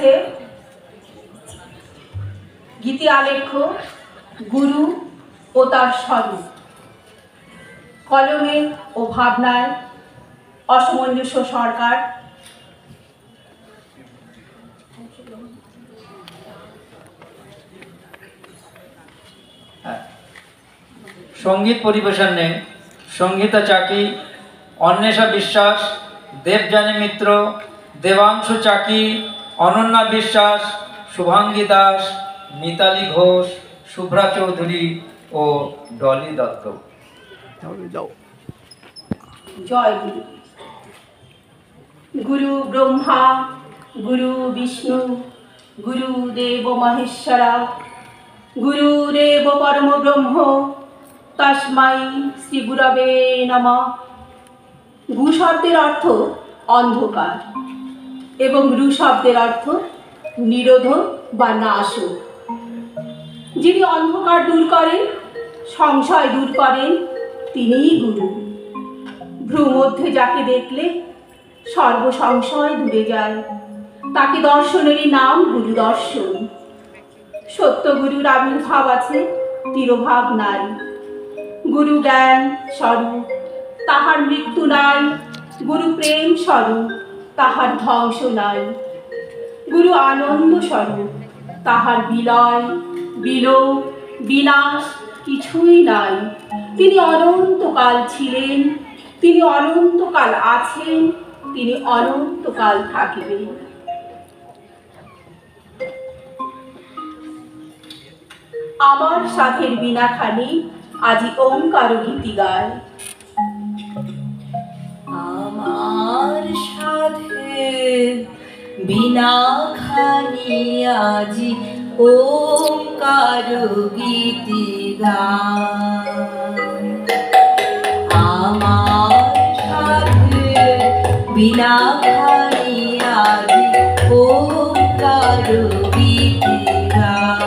হয়েছে গীতি আলেখ্য গুরু ও তার স্বরূপ। কলমে ও ভাবনায় অসমঞ্জস্য সরকার। সঙ্গীত পরিবেশনে সঙ্গীতা চাকি, অন্বেষা বিশ্বাস, দেবযানী মিত্র, দেবাংশু চাকি, অনন্যা বিশ্বাস, শুভাঙ্গী দাস, মিতালি ঘোষ, শুভ্রা চৌধুরী ও ডলি দত্ত। জয় গুরু। গুরু ব্রহ্মা, গুরু বিষ্ণু, গুরুদেব মহেশ্বরা, গুরুরেব পরম ব্রহ্ম, তস্मै শ্রী গুরবে নমঃ। গু শব্দের অর্থ অন্ধকার এবং রু শব্দের অর্থ নিরোধক বা নাশক। যিনি অন্ধকার দূর করেন, সংশয় দূর করেন, তিনিই গুরু। ভ্রু মধ্যে যাকে দেখলে সর্বসংশয় দূরে যায়, তাকে দর্শনেরই নাম গুরু দর্শন। সত্য গুরুর আবির্ভাব আছে তিরোভাব নাই। গুরু জ্ঞান স্বরূপ, তাহার মৃত্যু নাই। গুরু প্রেম স্বরূপ, তাহার ধ্বংস নাই। গুরু আনন্দ স্বরূপ, তাহার বিলয় বিলোপ বিনাশ কিছুই নাই। তিনি অনন্তকাল ছিলেন, তিনি অনন্তকাল আছেন, তিনি অনন্তকাল থাকিবেন। আমার সাধের বীণাখানি আজি ওঙ্কার গীতি গায়। আমার সাধের বীণাখানি আজি ওঙ্কার গীতি গায়। আমার সাধের বীণাখানি আজি ওঙ্কার গীতি গায়।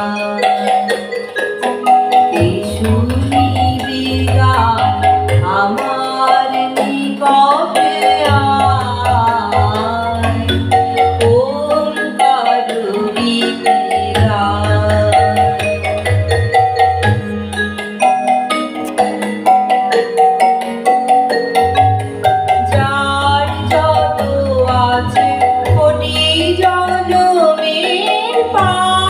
আমার নিকটে আয়, ওঙ্কার গীতি গায়। যার যত আছে কোটি জনমের পার,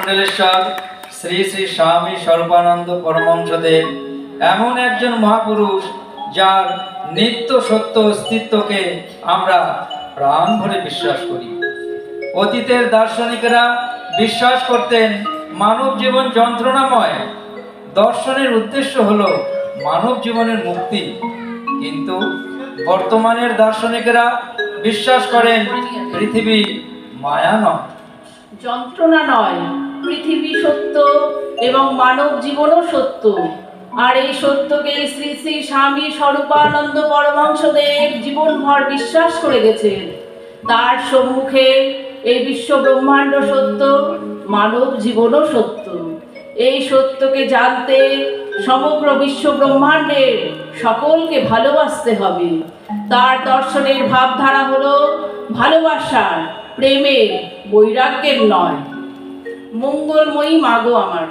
মণ্ডলেশ্বর শ্রী শ্রী স্বামী স্বরূপানন্দ পরমহংসদেব এমন একজন মহাপুরুষ যার নিত্য সত্য অস্তিত্বকে আমরা প্রাণ ভরে বিশ্বাস করি। অতীতের দার্শনিকেরা বিশ্বাস করতেন মানব জীবন যন্ত্রণাময়, দর্শনের উদ্দেশ্য হলো মানব জীবনের মুক্তি। কিন্তু বর্তমানের দার্শনিকেরা বিশ্বাস করেন পৃথিবী মায়া নয়, যন্ত্রণা নয়, পৃথিবী সত্য এবং মানব জীবনও সত্য। আর এই সত্যকে শ্রী শ্রী স্বামী স্বরূপানন্দ পরমহংসদেব জীবনভর বিশ্বাস করে গেছেন। তার সম্মুখে এই বিশ্ব ব্রহ্মাণ্ড সত্য, মানব জীবনও সত্য। এই সত্যকে জানতে সমগ্র বিশ্ব ব্রহ্মাণ্ডের সকলকে ভালোবাসতে হবে। তার দর্শনের ভাবধারা হলো ভালোবাসার, প্রেমের, বৈরাগ্যের নয়। মঙ্গলময়ী মাগো আমার।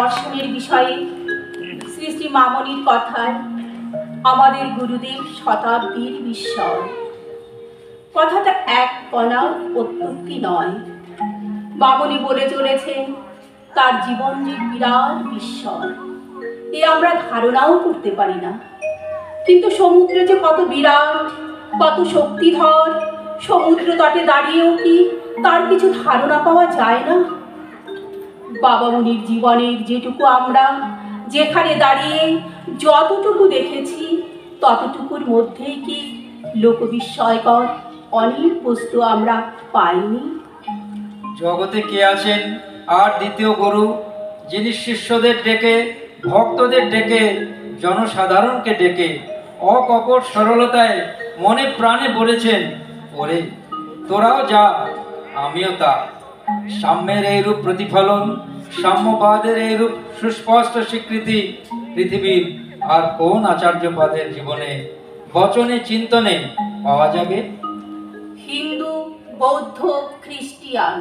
দর্শনের বিষয়ে শ্রী শ্রী মামনির কথায় আমাদের গুরুদেব শতাব্দীর বিস্ময়। কথাটা এক কণাও অত্যুক্তি নয়। মামনি বলে চলেছেন তার জীবন যে বিরাট বিস্ময়, এ আমরা ধারণাও করতে পারি না। কিন্তু সমুদ্র যে কত বিরাট, কত শক্তিধর, সমুদ্র তটে দাঁড়িয়েও কি তার কিছু ধারণা পাওয়া যায় না? বাবা মুনির জীবনের যেটুকু আমরা যেখানে দাঁড়িয়ে যতটুকু দেখেছি ততটুকুর মধ্যেই কি লোকবিস্ময়কর অনেক বস্তু আমরা পাইনি? জগতে কে আছেন আর দ্বিতীয় গুরু, যিনি শিষ্যদের ডেকে ভক্তদের ডেকে জনসাধারণকে ডেকে অকপট সরলতায় মনে প্রাণে বলেছেন, ওরে তোরাও যা, আমিও তা। সাম্যের এইরূপ প্রতিফলন, সাম্যবাদের এইরূপ সুস্পষ্ট স্বীকৃতি পৃথিবীর আর কোন আচার্যপাদের জীবনে, বচনে, চিন্তনে পাওয়া যাবে? হিন্দু, বৌদ্ধ, খ্রিস্টিয়ান,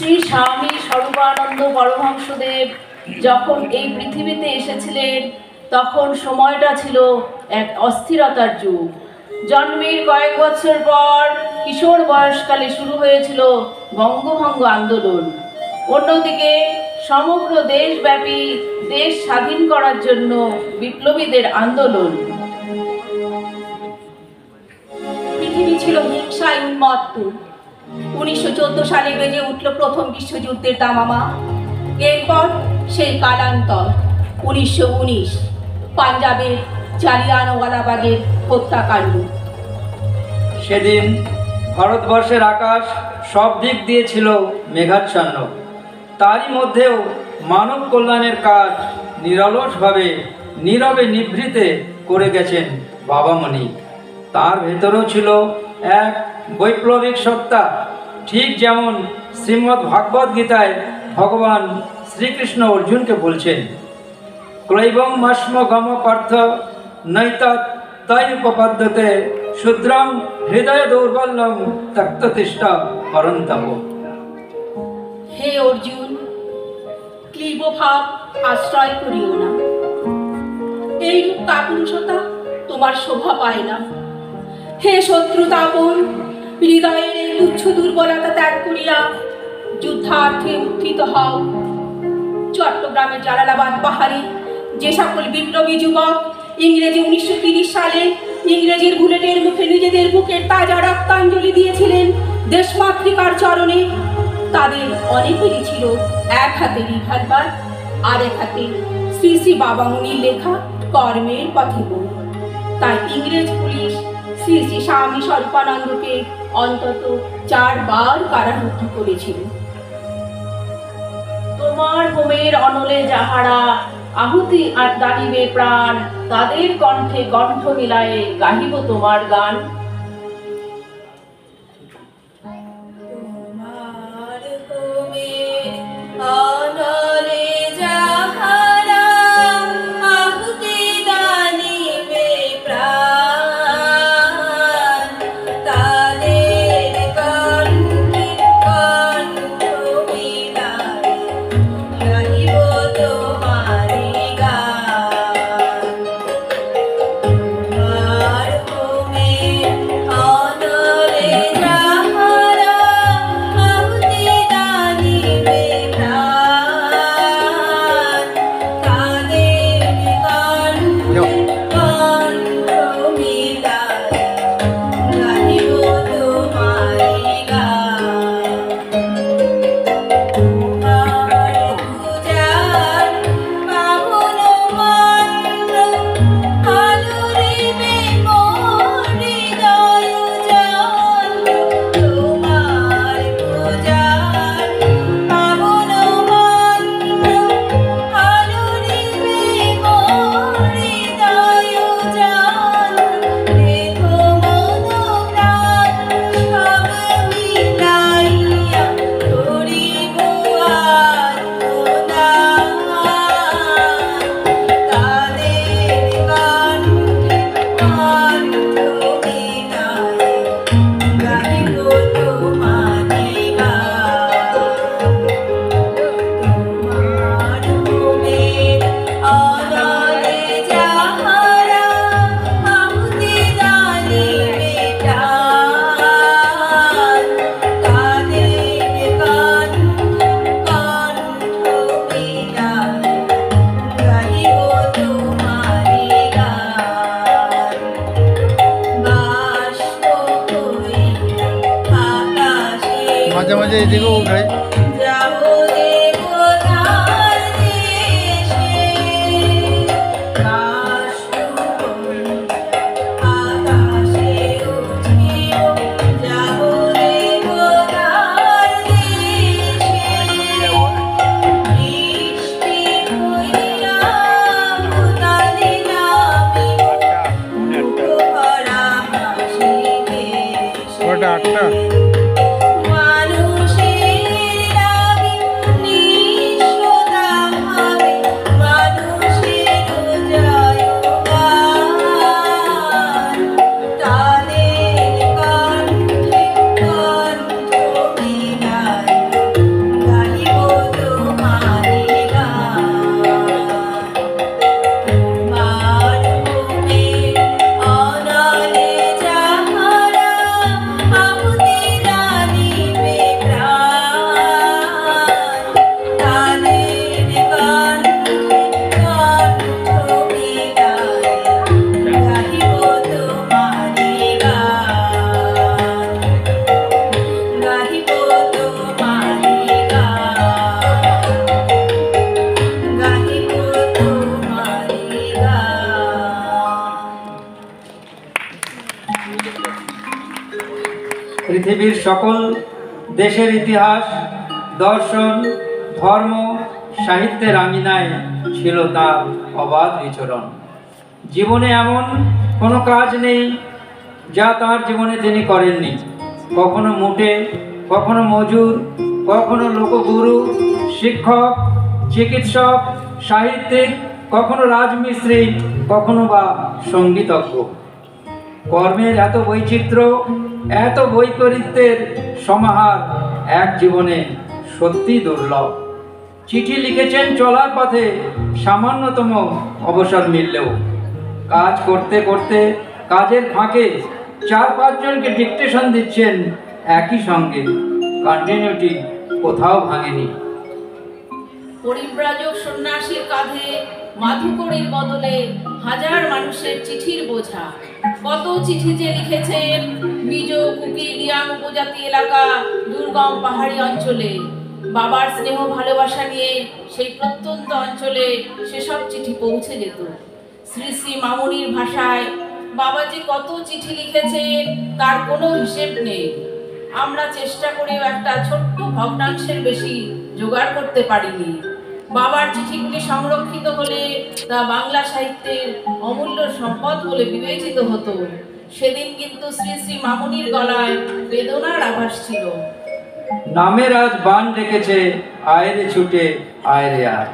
শ্রী স্বামী স্বরূপানন্দ পরমহংসদেব যখন এই পৃথিবীতে এসেছিলেন তখন সময়টা ছিল এক অস্থিরতার যুগ। জন্মের কয়েক বছর পর কিশোর বয়সকালে শুরু হয়েছিল বঙ্গভঙ্গ আন্দোলন। অন্যদিকে সমগ্র দেশব্যাপী দেশ স্বাধীন করার জন্য বিপ্লবীদের আন্দোলন। পৃথিবী ছিল হিংসায় উন্মত্ত। 1914 সালে বেজে উঠল প্রথম বিশ্বযুদ্ধের দামামা। এরপর সেই কালান্তর 1919 পাঞ্জাবের জালিয়ানওয়ালাবাগের হত্যাকাণ্ড। সেদিন ভারতবর্ষের আকাশ সব দিক দিয়ে ছিল মেঘাচ্ছন্ন। তারই মধ্যেও মানব কল্যাণের কাজ নিরলসভাবে নীরবে নিভৃতে করে গেছেন বাবামণি। তার ভেতরেও ছিল এক বৈপ্লবিক সত্তা, ঠিক যেমন শ্রীমদ্ ভাগবত গীতায় ভগবান শ্রীকৃষ্ণ অর্জুনকে বলছেন, ক্লৈবং মাস্ম গম পার্থ নৈতৎ তৈপপদ্ধতে শূদ্রং হৃদয় দৌর্বল্যং তক্ততিষ্ঠ পরন্তপ। হে অর্জুন, ক্লীবভাব আশ্রয় করিও না। এইরূপ কাপুরুষতা তোমার শোভা পায় না। হে শত্রুতাপন, হৃদয়ের এই তুচ্ছ দুর্বলতা ত্যাগ করিয়া যুদ্ধার্থে উত্থিত হও। চট্টগ্রামের জালালাবাদ পাহাড়ে যে সকল বিপ্লবী যুবক ইংরেজি 1930 সালে ইংরেজির বুলেটের মুখে নিজেদের বুকের তাজা রক্তাঞ্জলি দিয়েছিলেন দেশমাতৃকার চরণে, তাদের অনেকেরই ছিল এক হাতে রিভলভার আর এক হাতে শ্রী শ্রী বাবামণির লেখা কর্মের পথে বই। তাই ইংরেজ পুলিশ শ্রী শ্রী স্বামী স্বরূপানন্দকে অন্তত 4 বার কারারুদ্ধ করেছিল। তোমার হোমের অনলে যাহারা আহুতি আর দাহিবে প্রাণ, তাদের কণ্ঠে কণ্ঠ মিলায়ে গাহিব তোমার গান। তোমার হোমের অনলে যাহারা আহুতি দাহিবে প্রাণ, তাদের কণ্ঠে কণ্ঠ মিলায়ে গাহিব তোমারি গান। তোমার হোমের পৃথিবীর সকল দেশের ইতিহাস, দর্শন, ধর্ম, সাহিত্যের আঙিনায় ছিল তার অবাধ বিচরণ। জীবনে এমন কোনো কাজ নেই যা তার জীবনে তিনি করেননি। কখনো মোটে, কখনো মজুর, কখনো লোকগুরু, শিক্ষক, চিকিৎসক, সাহিত্যিক, কখনো রাজমিস্ত্রি, কখনো বা সঙ্গীতজ্ঞ। কর্মের এত বৈচিত্র্য, এত বৈপরীত্যের সমাহার এক জীবনে সত্যি দুর্লভ। চিঠি লিখেছেন চলার পথে সামান্যতম অবসর মিললেও। কাজ করতে করতে কাজের ফাঁকে 4-5 জনকে ডিকটেশন দিচ্ছেন একই সঙ্গে। কন্টিনিউটি কোথাও ভাঙেনি। পরিব্রাজক সন্ন্যাসীর কাঁধে মাধুকরীর বদলে হাজার মানুষের চিঠির বোঝা। কত চিঠি যে লিখেছেন নিজ কুকি রিয়াং উপজাতি এলাকা, দুর্গম পাহাড়ি অঞ্চলে। বাবার স্নেহ ভালোবাসা নিয়ে সেই প্রত্যন্ত অঞ্চলে সেসব চিঠি পৌঁছে যেত। শ্রী শ্রী মামুনির ভাষায় বাবা যে কত চিঠি লিখেছেন তার কোনো হিসেব নেই। আমরা চেষ্টা করেও একটা ছোট্ট ভগ্নাংশের বেশি জোগাড় করতে পারিনি। বাবার চিঠিগুলি সংরক্ষিত হলে তা বাংলা সাহিত্যের অমূল্য সম্পদ বলে বিবেচিত হতো। সেদিন কিন্তু শ্রী শ্রী মামুনির গলায় বেদনার আভাস ছিল। নামের আজ বান ডেকেছে, আয়রে ছুটে আয়রে আয়।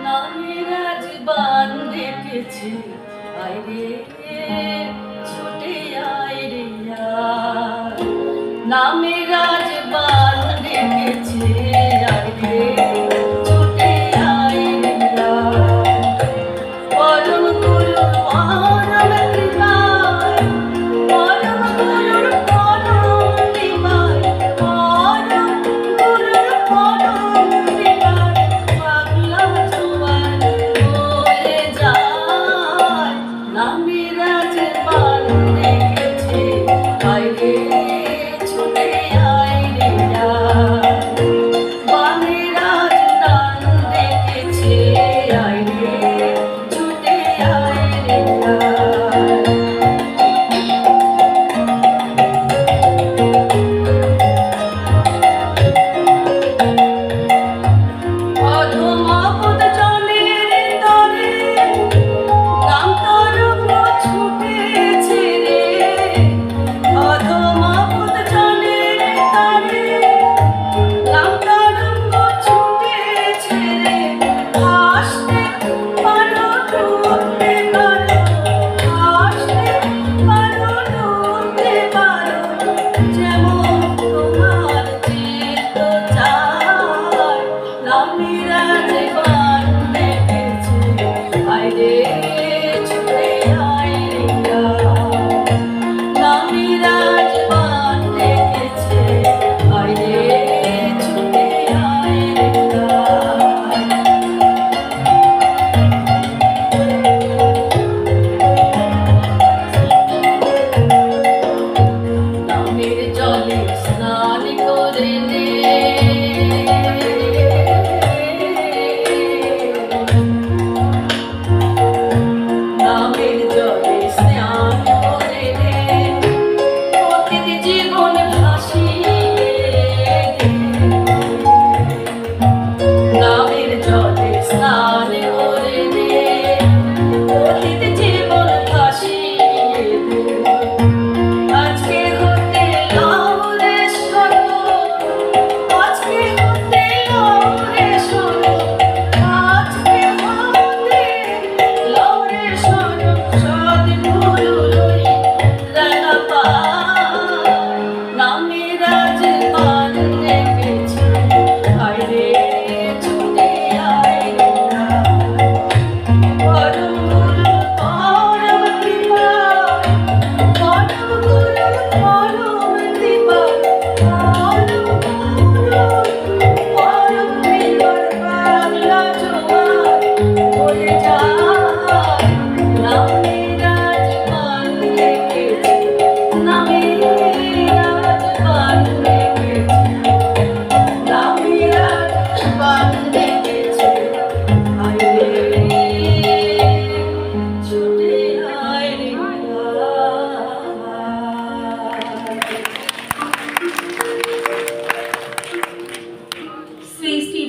নামের আজ বান ডেকেছে, আয়রে ছুটে আয়রে আয়। নামের আজ বান ডেকেছে, আয়রে ছুটে আয়রে আয়। পরম গুরুর পরম কৃপায়, পরম গুরুর পরম কৃপায়, পরম গুরুর পরম কৃপায় বাংলা জোয়ার হয়ে যায়। নামের আজ বান ডেকেছে, আয়রে ছুটে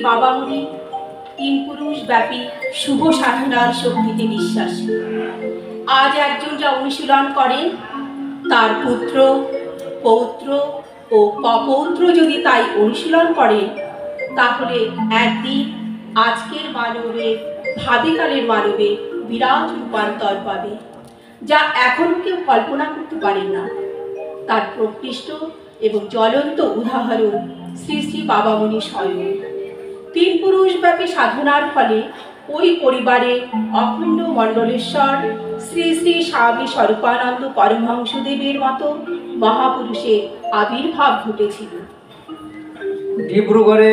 বাবামণি তিন পুরুষ ব্যাপী শুভ সাধনার শক্তিতে বিশ্বাসী। আজ একজন যা অনুশীলন করেন, তার পুত্র, পৌত্র ও কপৌত্র যদি তাই অনুশীলন করেন, তাহলে একদিন আজকের মানবে ভাবিকালের মানবে বিরাট রূপান্তর পাবে, যা এখনো কেউ কল্পনা করতে পারেন না। তার প্রকৃষ্ট এবং জ্বলন্ত উদাহরণ শ্রী শ্রী বাবামণি স্বয়ং। তিন পুরুষ ব্যাপী সাধনার ফলে ওই পরিবারে অখণ্ড মণ্ডলেশ্বর শ্রী শ্রী স্বামী স্বরূপানন্দ পরমহংসদেবের মতো মহাপুরুষের আবির্ভাব ঘটেছিল। ডিব্রুগড়ে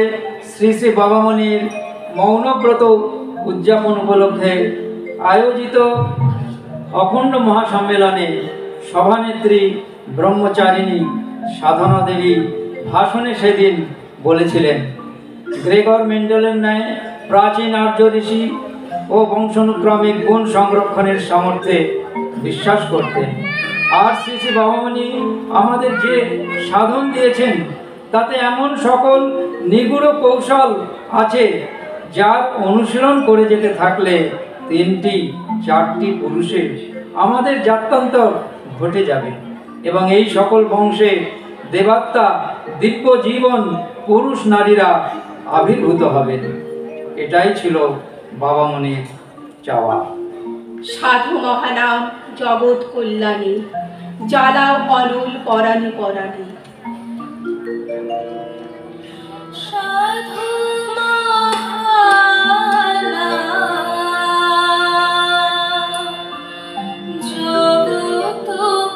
শ্রী শ্রী বাবামণির মৌনব্রত উদযাপন উপলক্ষে আয়োজিত অখণ্ড মহাসম্মেলনে সভানেত্রী ব্রহ্মচারিণী সাধনা দেবী ভাষণে সেদিন বলেছিলেন, গ্রেগর মেন্ডেলের ন্যায় প্রাচীন আর্য ঋষি ও বংশানুক্রমিক গুণ সংরক্ষণের সামর্থ্যে বিশ্বাস করতেন। আর শ্রী শ্রী বাবামণি আমাদের যে সাধন দিয়েছেন, তাতে এমন সকল নিগুড় কৌশল আছে, যার অনুশীলন করে যেতে থাকলে 3-4টি পুরুষে আমাদের জাত্যান্তর ঘটে যাবে এবং এই সকল বংশে দেবাত্মা দিব্য জীবন পুরুষ নারীরা আবির্ভূত হবেন। এটাই ছিল বাবামণির চাওয়া। সাধু মহানাম জগৎ কল্যাণী, জ্বালাও অনল পরাণী পরাণী। সাধু মহানাম জগৎ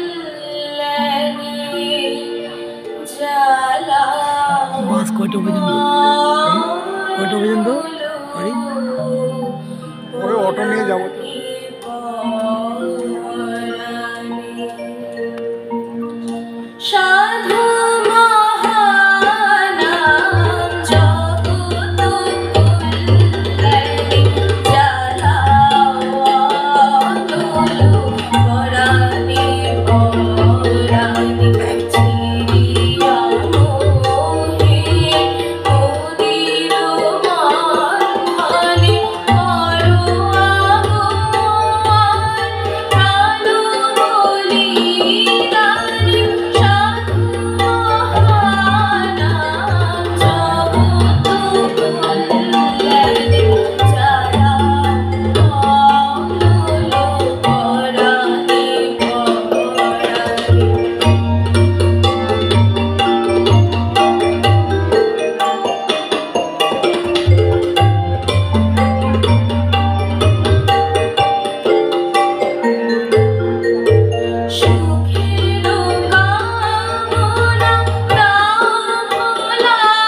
কল্যাণী, জ্বালাও বাস কয়টা পর্যন্ত? ওই অটো নিয়ে যাবো। সাধু মহানাম জগৎ কল্যাণী, জ্বালাও অনল পরাণী পরাণী। চিরিয়া মোহে মোদির মানহানি, করো আগমন প্রাণ বলিদানী। সাধু মহানাম জগৎ কল্যাণী, জ্বালাও অনল পরাণী পরাণী। সুখের কামনা প্রাণ ভোলাইয়া,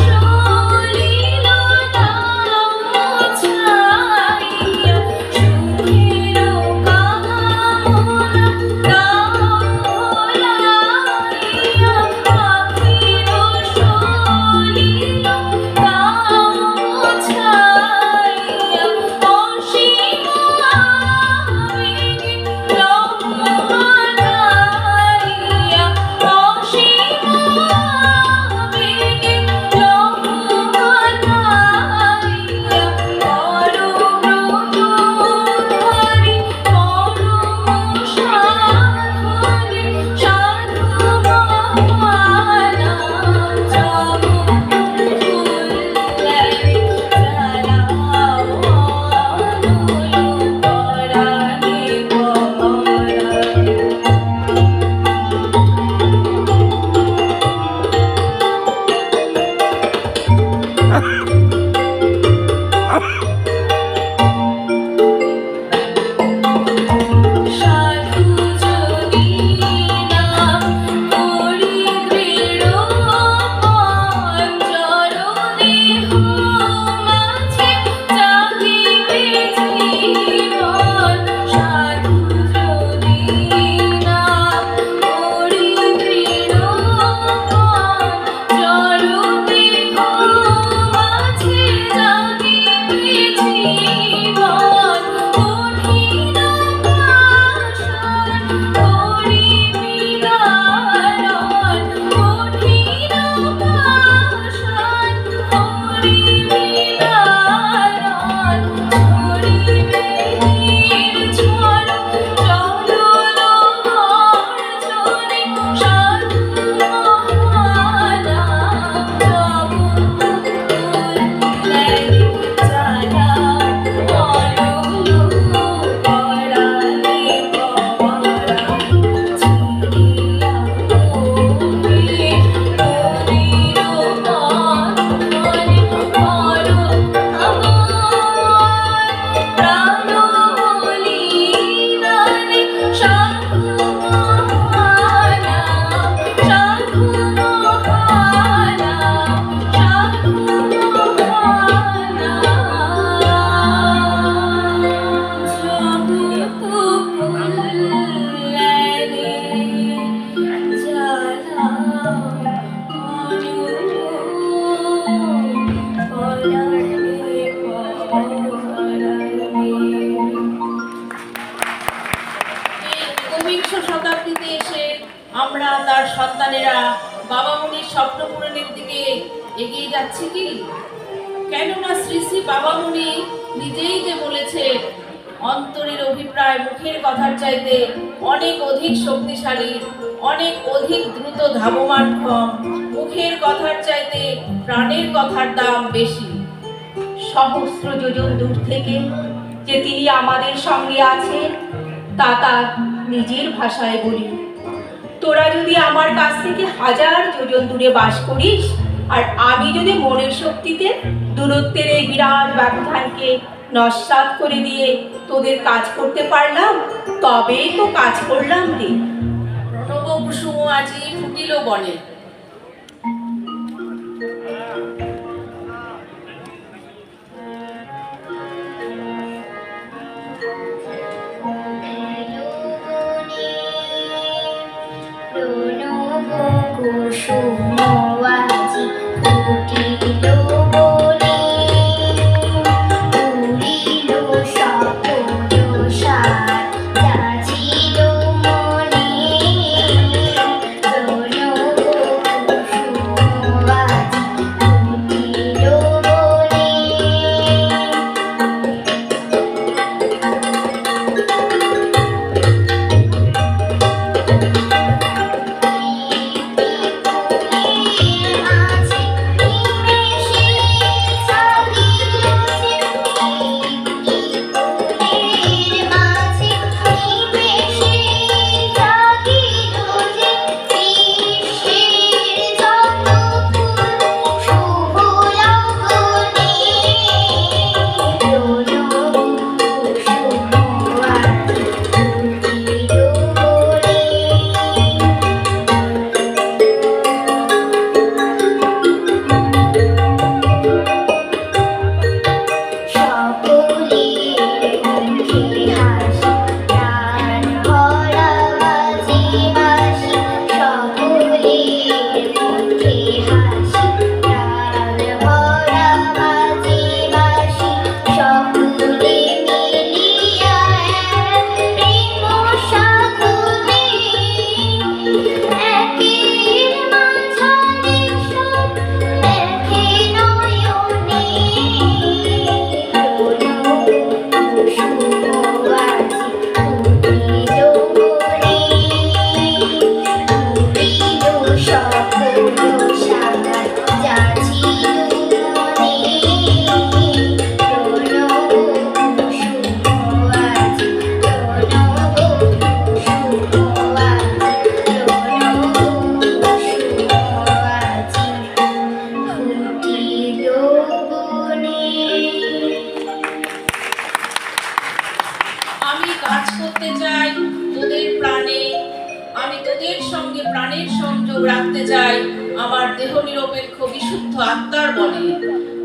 সলিল নাম ছাইয়া। সুখের কামনা প্রাণ ভোলাইয়া, সলিল নাম ছাইয়া। অসীম আবেগে লহমানাইয়া, অসীম আবেগে লহমানাইয়া। পরম ব্রহ্মধারী পরম সাধনে, সাধু মহানাম জগৎ কল্যাণী, জ্বালাও অনল পরাণী পরাণী। সাধু যদি নাম করি দৃঢ় মন, জড় দেহ মাঝে চাহিবে জীবন। সাধু যদি নাম করি দৃঢ় মন, জড় দেহ মাঝে চাহিবে জীবন। কঠিন ঊনবিংশ শতাব্দীতে এসে আমরা তার সন্তানেরা বাবা মুনির স্বপ্ন পূরণের দিকে এগিয়ে যাচ্ছি কি? কেননা শ্রী শ্রী বাবা মুনি নিজেই যে বলেছে, অন্তরের অভিপ্রায় মুখের কথার চাইতে অনেক অধিক শক্তিশালী, অনেক অধিক দ্রুত ধাবমানক্ষম। মুখের কথার চাইতে প্রাণের কথার দাম বেশি। সহস্র যোজন দূর থেকে যে তিনি আমাদের সঙ্গে আছেন তা তার নিজের ভাষায় বলি। তোরা যদি আমার কাছ থেকে 1000 যোজন দূরে বাস করিস, আর আমি যদি মনের শক্তিতে দূরত্বের এই বিরাট ব্যবধানকে নস্যাৎ করে দিয়ে তোদের কাজ করতে পারলাম, তবেই তো কাজ করলাম রে। প্রণব কুসুম আজি ফুটিল বনে।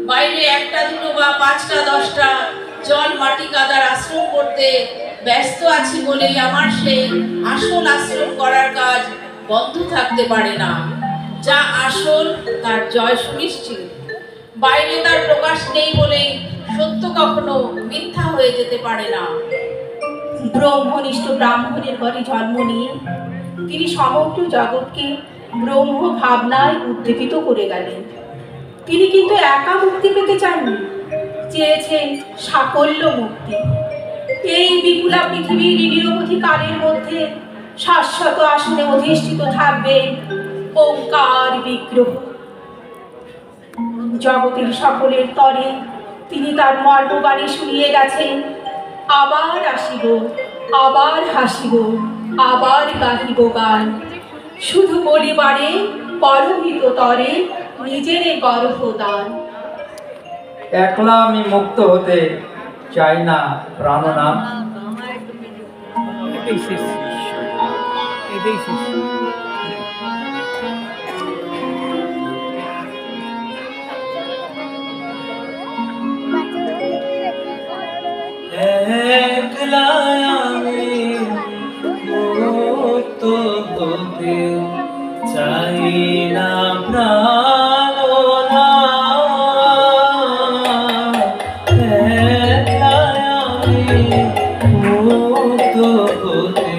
বাইরে একটা দুটো বা 5টা 10টা জল মাটি কাদার আশ্রম করতে ব্যস্ত আছি বলেই আমার সেই আসল আশ্রম করার কাজ বন্ধ থাকতে পারে না। যা আসল তার জয় সুনিশ্চিত। বাইরে তার প্রকাশ নেই বলেই সত্য কখনো মিথ্যা হয়ে যেতে পারে না। ব্রহ্মনিষ্ঠ ব্রাহ্মণের ঘরে জন্ম নিয়ে তিনি সমগ্র জগৎকে ব্রহ্ম ভাবনায় উদ্দীপিত করে গেলেন। তিনি কিন্তু একা মুক্তি পেতে চাননি, চেয়েছেন সাকল্য মুক্তি। এই বিপুলা পৃথিবীর নিরবধি কালের মধ্যে শাশ্বত আসনে অধিষ্ঠিত থাকবেন ওঙ্কার বিগ্রহ। জগতের সকলের তরে তিনি তার মর্মবাণী শুনিয়ে গেছেন, আবার আসিব, আবার হাসিব, আবার গাহিব গান, শুধু বলিবারে পরহিত তরে নিজের গর্ভদান। একলা আমি মুক্ত হতে চাই না প্রাণনাথ। একলা আমি মুক্ত হতে চাই না প্রাণনাথ। একলা আমি মুক্ত হতে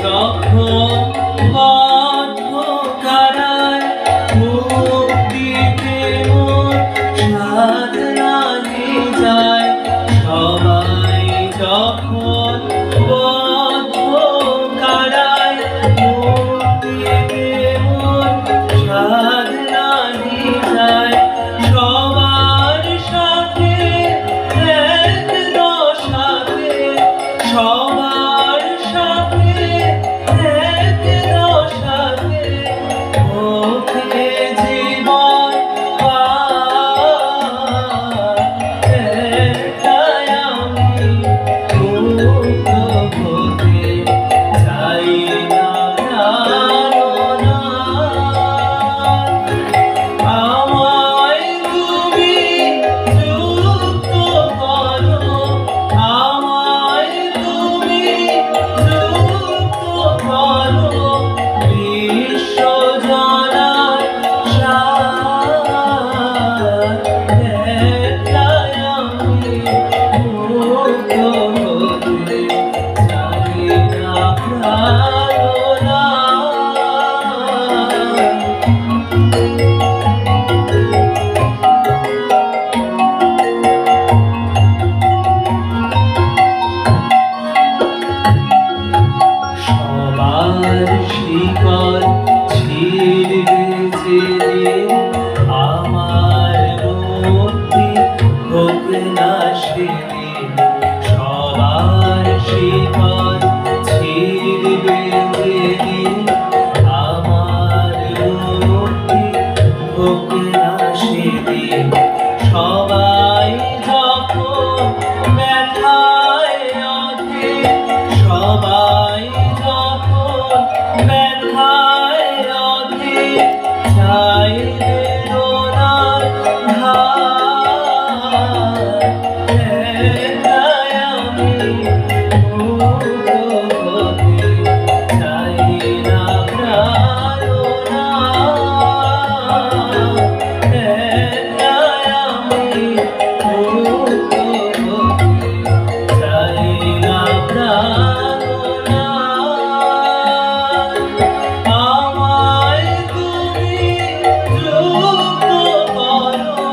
যখন বদ্ধ কারায় মুক্তিতে মোর সাধনা যায় সবাই যখন বদ্ধ কারায় মুক্তিতে মোর সাধনা যায় সবার সাথে এক দশাতে সবার সাথে এক দশাতে ওকে জীবন একাই আমি মুক্ত হতে চাই না প্রাণনাথ। আমায় তুমি যুক্ত করো আমায় তুমি যুক্ত করো বিশ্ব জানার একাই আমি মুক্ত হতে চাই না প্রাণনাথ। সবার শিকল ছিঁড়বে যেদিন আমার মুক্তি হোক না সেদিন সবার শিকল ছিঁড়বে যেদিন আমার মুক্তি হোক না সেদিন সবাই যখন ব্যথায় অধীর সবাই যখন ব্যথায় অধীর চাই বেদনার ধার একাই আমি মুক্ত হতে চাই না প্রাণনাথ। একাই আমি মুক্ত হতে চাই না প্রাণনাথ। আমায় তুমি যুক্ত করো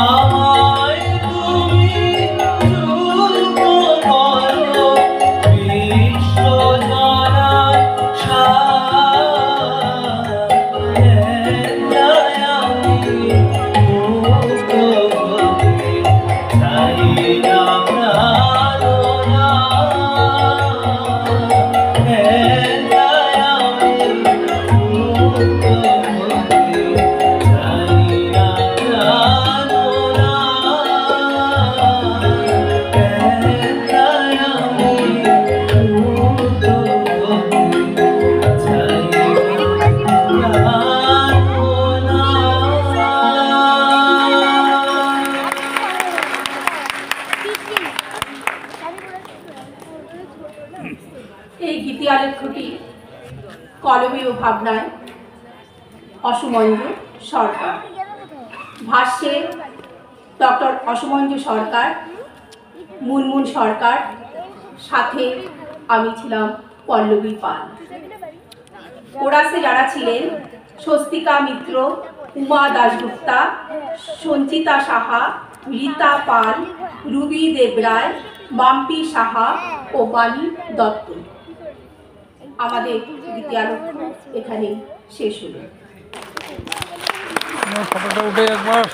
আমায় তুমি যুক্ত করো বিশ্ব জানার একাই আমি মুক্ত হতে চাই না প্রাণনাথ। একাই আমি মুক্ত হতে চাই না প্রাণনাথ। একাই আমি মুক্ত হতে চাই না প্রাণনাথ। এই গীতিয়ালেখ্যটি কলমে ও ভাবনায় অসমঞ্জু সরকার, ভাষ্যে ডক্টর অসমঞ্জু সরকার, মুনমুন সরকার, সাথে আমি ছিলাম পল্লবী পাল। কোরাসে যারা ছিলেন স্বস্তিকা মিত্র, উমা দাশগুপ্তা, সঞ্চিতা সাহা, রীতা পাল, রুবি দেবরায়, মাম্পি সাহা ও বাণী দত্ত। আমাদের গীতিয়ালক্ষ্য এখানেই শেষ হলো। আমার ফটোটা উঠে একবার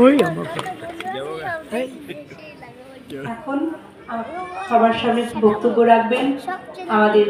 ওই আমার এখন সবার সামনে বক্তব্য রাখবেন আমাদের